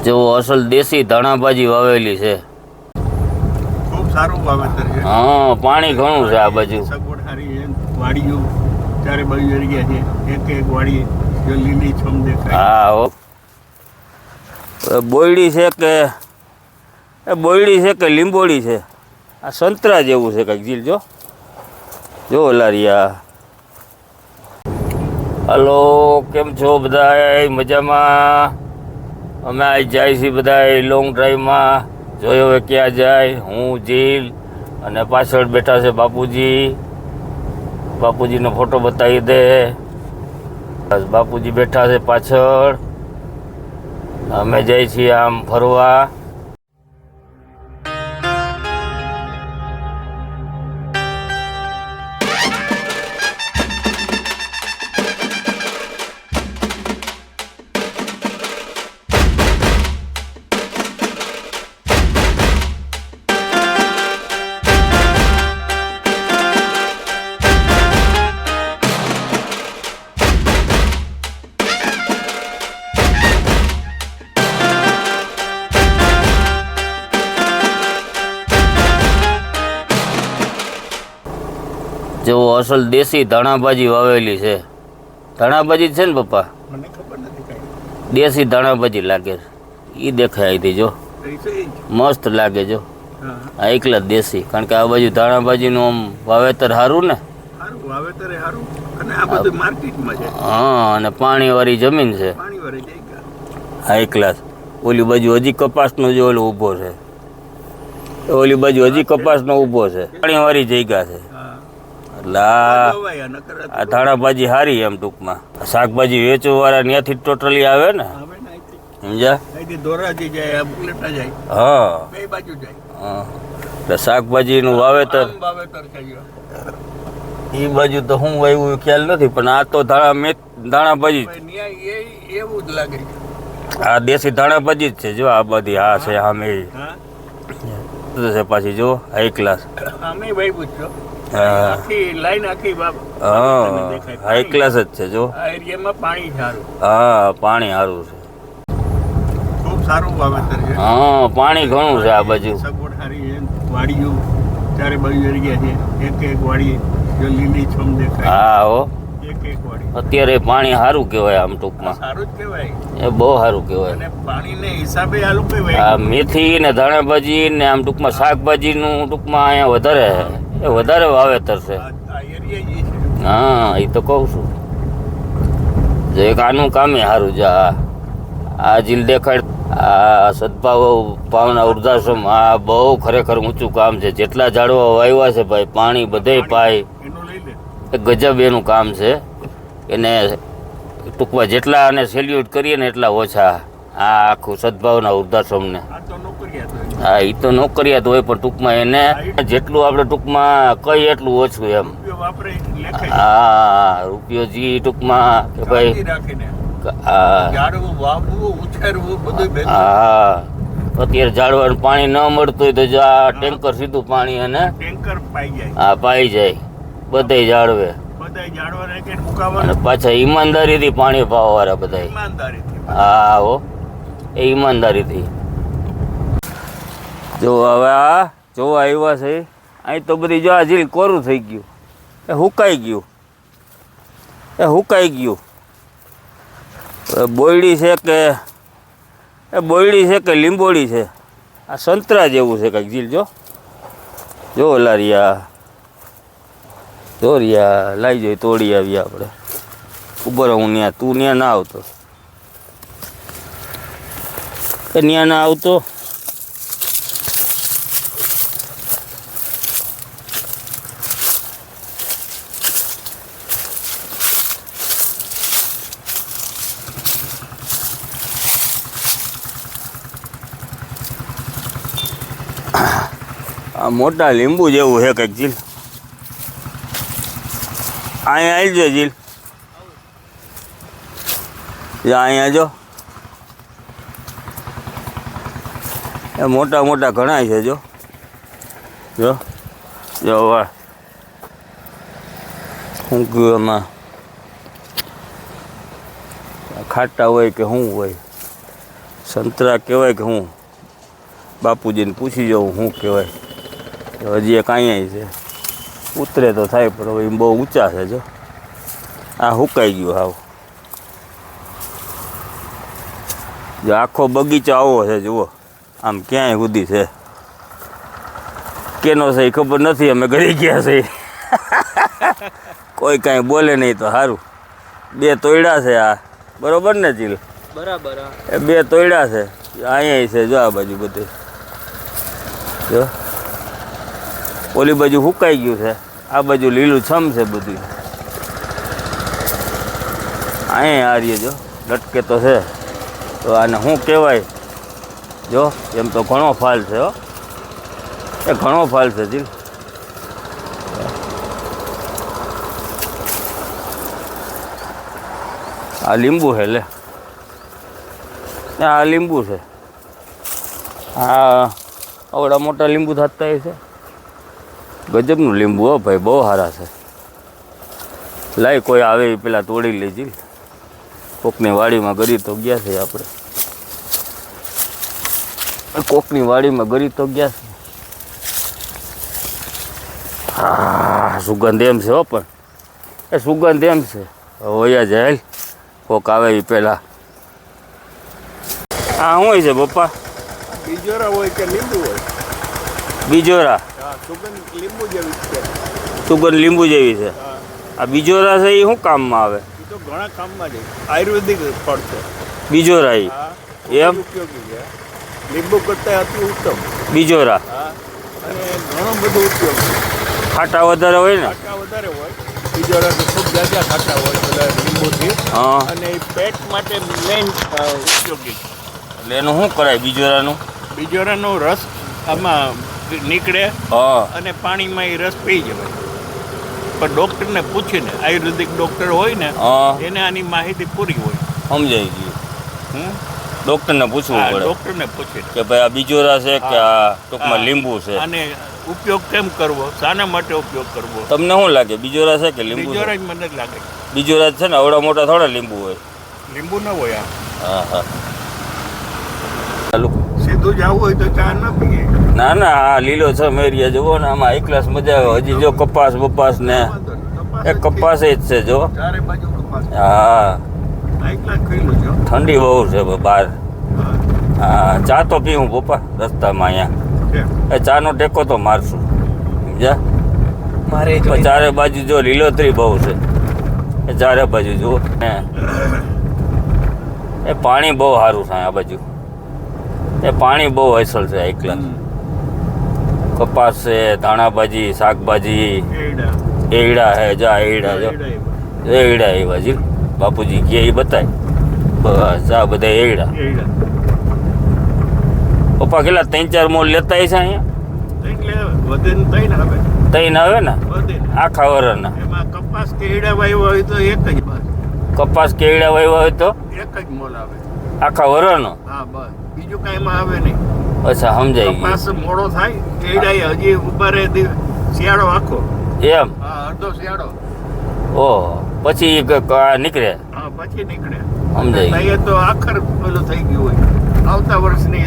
જેવો અસલ દેશી ધાણાભાજી વાવેલી છે. ખૂબ સારું વાવેતર છે. હા, પાણી ઘણું છે આ બાજુ. સગવડ સારી છે. વાડીઓ ચારે બાજુ એરિયા છે. એક વાડી જો લીલી છમ દેખાય. હા હો. બોયડી છે કે બોયડી છે કે લીંબોડી છે? આ સંતરા જેવું છે કંઈક. જીલ જો લારિયા. હલો, કેમ છો બધા? મજામાં? અમે આજ જાય છીએ બધા લોંગ ડ્રાઈવમાં. જોયો હવે ક્યાં જાય. હું જીલ અને પાછળ બેઠા છે બાપુજી. બાપુજીનો ફોટો બતાવી દે. બસ બાપુજી બેઠા છે પાછળ. અમે જઈએ છીએ આમ ફરવા. જેવો અસલ દેશી ધાણાભાજી વાવેલી છે. ધાણાભાજી છે ને પપ્પા? મને ખબર નથી કાંઈ. દેશી ધાણાભાજી લાગે છે. એ દેખાય અહીંથી જો. મસ્ત લાગે જો. હા, એકલા જ દેશી. કારણ કે આ બાજુ ધાણાભાજીનું આમ વાવેતર સારું ને. સારું વાવેતર સારું. અને આ બધું માર્કેટમાં છે. હા, અને પાણીવાળી જમીન છે. પાણીવાળી જગ્યા. હા, એકલા જ. ઓલી બાજુ હજી કપાસનો જો ઓલો ઊભો છે. ઓલી બાજુ હજી કપાસનો ઊભો છે. પાણીવાળી જગ્યા છે. એટલે આ ધાણાભાજી સારી એમ ટૂંકમાં. શાકભાજી વેચવાવાળા ત્યાંથી ટોટલી આવે ને. સમજ્યા? હા, એટલે શાકભાજીનું વાવેતર. એ બાજુ તો હું વાવ્યું ખ્યાલ નથી, પણ આ તો ધાણાભાજી એવું જ લાગે. આ દેશી ધાણાભાજી જ છે જો. આ બધી હા છે સામે છે પાછી જો. High class. હાઈ ક્લાસ જ છે જો. પાણી સારું. હા, પાણી સારું છે. ખૂબ સારું વાવેતર છે. હા, પાણી ઘણું છે આ બાજુ. સગવડ સારી છે. વાડીઓ ચારે બાજુ એરિયા છે. એક વાડી જો લીલી છમ દેખાય. હા હો. એક વાડી. અત્યારે પાણી સારું કહેવાય આમ ટૂંકમાં. સારું જ કહેવાય. એ બહુ સારું કહેવાય. અને પાણીને હિસાબે આ લોકો આ મેથી ને ધાણાભાજી ને આમ ટૂંકમાં શાકભાજીનું ટૂંકમાં અહીંયા વધારે એ વધારે વાવેતર છે. હા, એ તો કહું છું. જો એક આનું કામ સારું છે. આ જીલ દેખાડ. આ સદભાવના વૃદ્ધાશ્રમ. આ બહુ ખરેખર ઊંચું કામ છે. જેટલા ઝાડવા વાવ્યા છે ભાઈ, પાણી બધે પાય. એક ગજબ એનું કામ છે. એને ટૂંકમાં જેટલા અને સેલ્યુટ કરીએ ને એટલા ઓછા. આ આખું સદભાવના વૃદ્ધાશ્રમને. હા, એ તો નોકરિયાત હોય, પણ ટૂંકમાં એને જેટલું આપણે ટૂંકમાં કઈ એટલું ઓછું એમ. હા, રૂપિયો જી ટૂંકમાં કે ભાઈ. હા, અત્યારે ઝાડવાનું પાણી ન મળતું હોય તો જો આ ટેન્કર સીધું પાણી અને હા પાઈ જાય બધે ઝાડવે. અને પાછા ઈમાનદારીથી પાણી પાવા વાળા બધા. હા હો, એ ઈમાનદારીથી. જો હવે આ જોવા આવ્યા છે. અહીં તો બધી જો આ જીલ કોરું થઈ ગયું. એ હુકાઈ ગયું. બોયડી છે કે બોયડી છે કે લીંબોડી છે? આ સંતરા જેવું છે કંઈક. જીલ જો લારિયા. જોરિયા લાવી જોઈએ. તોડી આવીએ આપણે. ઉભો રહો હું ત્યાં. તું ત્યાં ના આવતો. ત્યાં ના આવતો. આ મોટા લીંબુ જેવું છે કંઈક. જીલ અહીંયા આવી જો. જીલ અહીંયા જો. એ મોટા મોટા ઘણા છે જો. વાહ, શું કહ્યું એમાં? ખાટા હોય કે શું હોય? સંતરા કહેવાય કે હું બાપુજીને પૂછી જાઉં શું કહેવાય. હજી એક અહીંયા છે, ઉતરે તો થાય પણ હવે એમ બહુ ઊંચા છે. જો આ હુકાઈ ગયું હાવ. જો આખો બગીચો આવો છે જુઓ, આમ ક્યાંય સુધી છે. કેનો છે એ ખબર નથી, અમે ગળી ગયા છે. કોઈ કાંઈ બોલે નહીં તો સારું. 2 તોયડા છે આ, બરોબર ને ચીલ? બરાબર. એ 2 તોયડા છે, અહીંયા છે. જો આ બાજુ બધે જો ઓલી બાજુ હુકાઈ ગયું છે, આ બાજુ લીલું છમ છે બધું. અહીંયા આ રહીએ જો લટકે તો છે. તો આને શું કહેવાય? જો એમ તો ઘણો ફાલ છે હો, એ ઘણો ફાલ છે જીલ. આ લીંબુ છે લે, આ લીંબુ છે. આ આવડા મોટા લીંબુ થતા છે. ગજબનું લીંબુ હો ભાઈ, બહુ સારા છે. લાય કોઈ આવે એ પેલા તોડી લેજી. કોકની વાડીમાં ગરી તો ગયા છે આપણે, કોકની વાડીમાં ગરી તો ગયા છે. હા સુગંધ એમ છે હો, પણ એ સુગંધ એમ છે. હોયા જાય કોક આવે એ પેલા. હા શું હોય છે પપ્પા? બીજોરા હોય કે લીંબુ હોય? બીજોરા. હા, સુગંધ લીંબુ જેવી છે. સુગંધ લીંબુ જેવી છે. હા, આ બીજોરા છે એ શું કામમાં આવે? એ તો ઘણા કામમાં જાય. આયુર્વેદિક ફળ છે. બીજોરા એ હા, એમ? ઉપયોગી છે. લીંબુ કરતાં અતિ ઉત્તમ. બીજોરા હા, અને ઘણો બધો ઉપયોગ છે. ખાટા વધારે હોય ને? ખાટા વધારે હોય. બીજોરા તો ખૂબ જાજા ખાટા હોય બધા લીંબુથી. હા, અને એ પેટ માટે મેઇન ઉપયોગી છે. એટલે એનું શું કરાય બીજોરાનું? બીજોરાનો રસ આમાં નીકળે હા અને પાણીમાં એ રસ પી જવાય. પણ ડૉક્ટરને પૂછીને, આયુર્વેદિક ડૉક્ટર હોય ને હા એને આની માહિતી પૂરી હોય. સમજાઈ ગયું. હમ? ડૉક્ટરને પૂછવું હા, પડે ડૉક્ટરને પૂછીને કે ભાઈ આ બીજોરા છે કે આ ટૂંકમાં હા. લીંબુ છે. અને ઉપયોગ કેમ કરવો, શાના માટે ઉપયોગ કરવો? તમને શું લાગે બીજોરા છે કે લીંબુ બીજોરા છે? જ મને જ લાગે. બીજોરા જ છે ને, આવડા મોટા થોડા લીંબુ હોય. લીંબુ ન હોય આ. હા હા ચાલુ. સીધું જવું હોય તો ચા ન પીએ. ના ના આ લીલો છે મેરિયા જુઓ ને, આમાં એક ક્લાસ મજા આવે. હજી જો કપાસ બપાસ ને એ કપાસ જ છે જો. ચારે બાજુ કપાસ. હા આ એકલા ખઈલું છે. ઠંડી બહુ છે બહાર. હા, હા ચા તો પીવું પપ્પા રસ્તામાં અહીંયા. છે. એ ચાનો ટેકો તો મારશું સમજ્યા? મારે પણ ચારે બાજુ જો લીલોતરી બહુ છે. એ ચારે બાજુ જુઓ ને, એ પાણી બહુ સારું છે આ બાજુ. એ પાણી બહુ અસલ છે એકલા. કપાસ છે, ધાણાભાજી, શાકભાજી, એડા. એડા હે. જા એડા જો, એડા એવા જી બાપુજી કે એ બતાય. બસ આ બધા એડા. એડા. પપ્પા કેટલા 3-4 મોલ લેતા હશે અહીંયા? એટલે વધે ને તૈન આવે. તૈન આવે ને વધે ને. આખા વરના? એમાં કપાસ કે એડા વાવ્યો હોય તો એક જ બાદ. કપાસ કેળા વાવ્યા હોય તો એક જ મોલ આવે. આખા વરનો? હા બસ, બીજું કાંઈ એમાં આવે નહીં. અચ્છા સમજાઈ ગયું. કપાસ મોડો થાય, એડા હજી ઉભા રહે શિયાળો આખો. એમ? હા, અડધો શિયાળો. ઓહો પછી નીકળે. હા, પછી નીકળે. સમજાઈ ગયું. તૈયાર તો આખર પેલું થઈ ગયું હોય. આવતા વર્ષની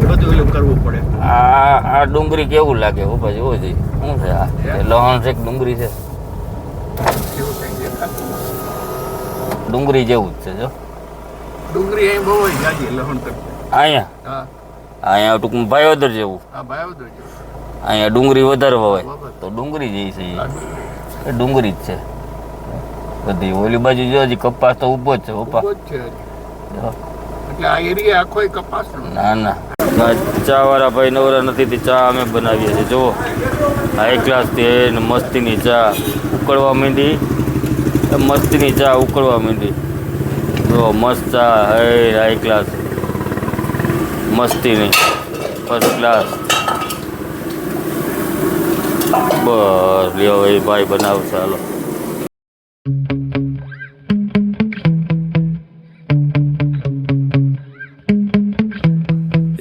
બધું એલું કરવું પડે. આ ડુંગળી કેવું લાગે પપ્પા જોવો જોઈએ. શું છે આ? લહણ છે કે ડુંગળી છે? એવું કંઈ દેખાતું. ડુંગળી જેવું જ છે જો. ડુંગળી અહીં બહુ જ જાજી લહણ કરતી. અહીંયા હા, અહીંયા ટૂંકમાં ભાયોદર જેવું. હા, ભાવ દો. અહીંયા ડુંગળી વધારે વવાય તો ડુંગળી જેવી છે એ ડુંગળી જ છે બધી. ઓલી બાજુ જો હજી કપાસ તો ઊભો જ છે પપ્પા. છે જો. એટલે આ એરિયા આખો કપાસનો. ના ના ચા વાળા ભાઈ નવરા નથી તે ચા અમે બનાવીએ છીએ. જુઓ હાઈ ક્લાસ તે ને મસ્તીની ચા ઉકળવા માંડી. મસ્તીની ચા ઉકળવા માંડી. જો મસ્ત ચા હાઈ ક્લાસ મસ્તીની ફર્સ્ટ ક્લાસ. બસ લ્યો એ ભાઈ બનાવશે. હાલો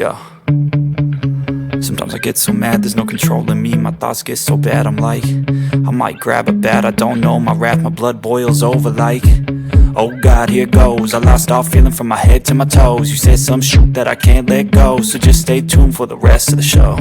Yeah. Sometimes I get so mad, there's no controlling me. My thoughts get so bad, I'm like, I might grab a bat, I don't know. My wrath, my blood boils over like, Oh God, here goes. I lost all feeling from my head to my toes. You said some shit that I can't let go, so just stay tuned for the rest of the show.